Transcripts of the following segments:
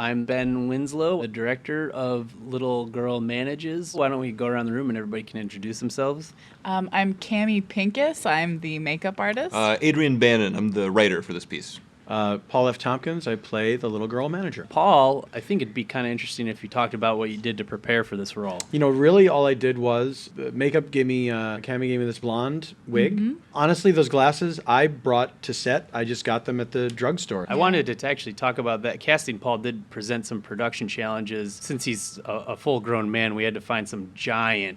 I'm Ben Winslow, the director of Little Girl Manages. Why don't we go around the room and everybody can introduce themselves? I'm Cami Pincus. I'm the makeup artist. Adrian Bannon, I'm the writer for this piece. Paul F. Tompkins, I play the little girl manager. Paul, I think it'd be kind of interesting if you talked about what you did to prepare for this role. You know, really all I did was makeup gave me, Cammy gave me this blonde wig. Mm-hmm. Honestly, those glasses I brought to set. I just got them at the drugstore. I wanted to actually talk about that. Casting Paul did present some production challenges. Since he's a full-grown man, we had to find some giant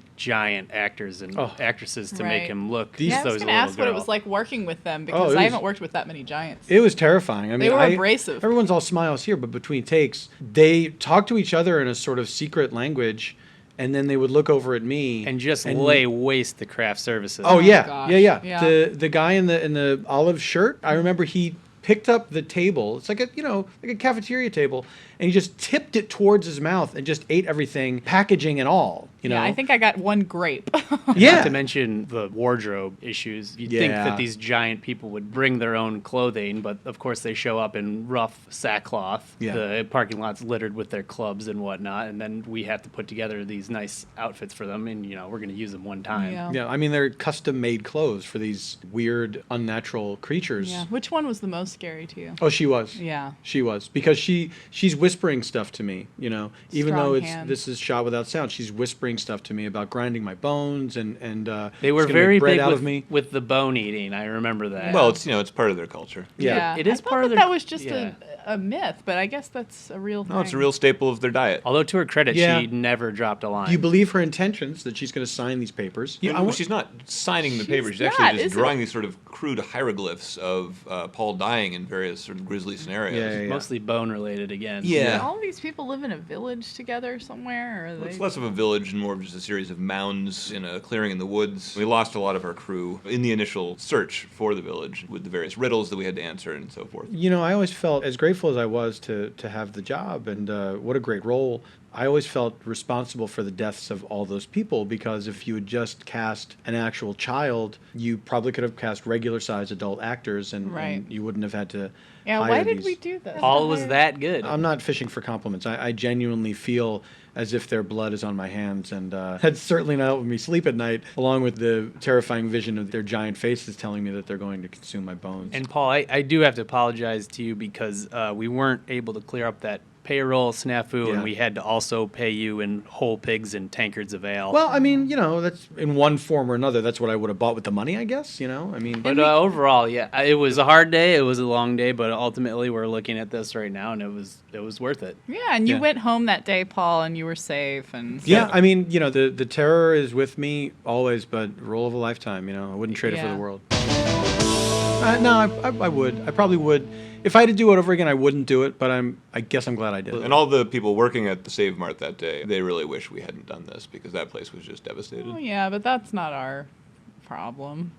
actors and actresses to make him look. I was going to ask what it was like working with them because I haven't worked with that many giants. It was terrifying. I mean, they were abrasive. Everyone's all smiles here, but between takes, they talked to each other in a sort of secret language, and then they would look over at me and just lay waste to craft services. Oh yeah, gosh. yeah. The guy in the olive shirt, I remember he picked up the table. It's like a cafeteria table, and he just tipped it towards his mouth and just ate everything, packaging and all. Yeah, I think I got one grape. Not to mention the wardrobe issues. You'd think that these giant people would bring their own clothing, but of course they show up in rough sackcloth. Yeah. The parking lot's littered with their clubs and whatnot, and then we have to put together these nice outfits for them, and we're going to use them one time. Yeah, I mean they're custom-made clothes for these weird, unnatural creatures. Yeah. Which one was the most scary to you? Oh, she was. Yeah. She was, because she's whispering stuff to me, even though this is shot without sound. She's whispering stuff to me about grinding my bones and they were very big out of me. with the bone eating. I remember that. Well, it's part of their culture. Yeah. It is part of that was just a myth, but I guess that's a real thing. No, it's a real staple of their diet. Although to her credit, she never dropped a line. Do you believe her intentions that she's going to sign these papers? She's not signing the papers. She's actually just drawing these sort of crude hieroglyphs of Paul dying in various sort of grisly scenarios. Yeah. Mostly bone related again. Yeah. Do all these people live in a village together somewhere? Or It's less of a village and more of just a series of mounds in a clearing in the woods. We lost a lot of our crew in the initial search for the village with the various riddles that we had to answer and so forth. I always felt, as grateful as I was to have the job, and what a great role, I always felt responsible for the deaths of all those people, because if you had just cast an actual child, you probably could have cast regular-sized adult actors, and you wouldn't have had to hire why did these. we do this? Paul was that good. I'm not fishing for compliments. I genuinely feel as if their blood is on my hands, and that's certainly not helping me sleep at night, along with the terrifying vision of their giant faces telling me that they're going to consume my bones. And Paul, I do have to apologize to you because we weren't able to clear up that payroll snafu, and we had to also pay you in whole pigs and tankards of ale. Well, I mean, that's in one form or another. That's what I would have bought with the money, I guess. But overall, it was a hard day. It was a long day, but ultimately, we're looking at this right now, and it was worth it. Yeah, and you went home that day, Paul, and you were safe. And I mean, the terror is with me always, but role of a lifetime. I wouldn't trade it for the world. No, I would. I probably would. If I had to do it over again, I wouldn't do it, but I guess I'm glad I did. And all the people working at the Save Mart that day, they really wish we hadn't done this because that place was just devastated. Oh, yeah, but that's not our problem.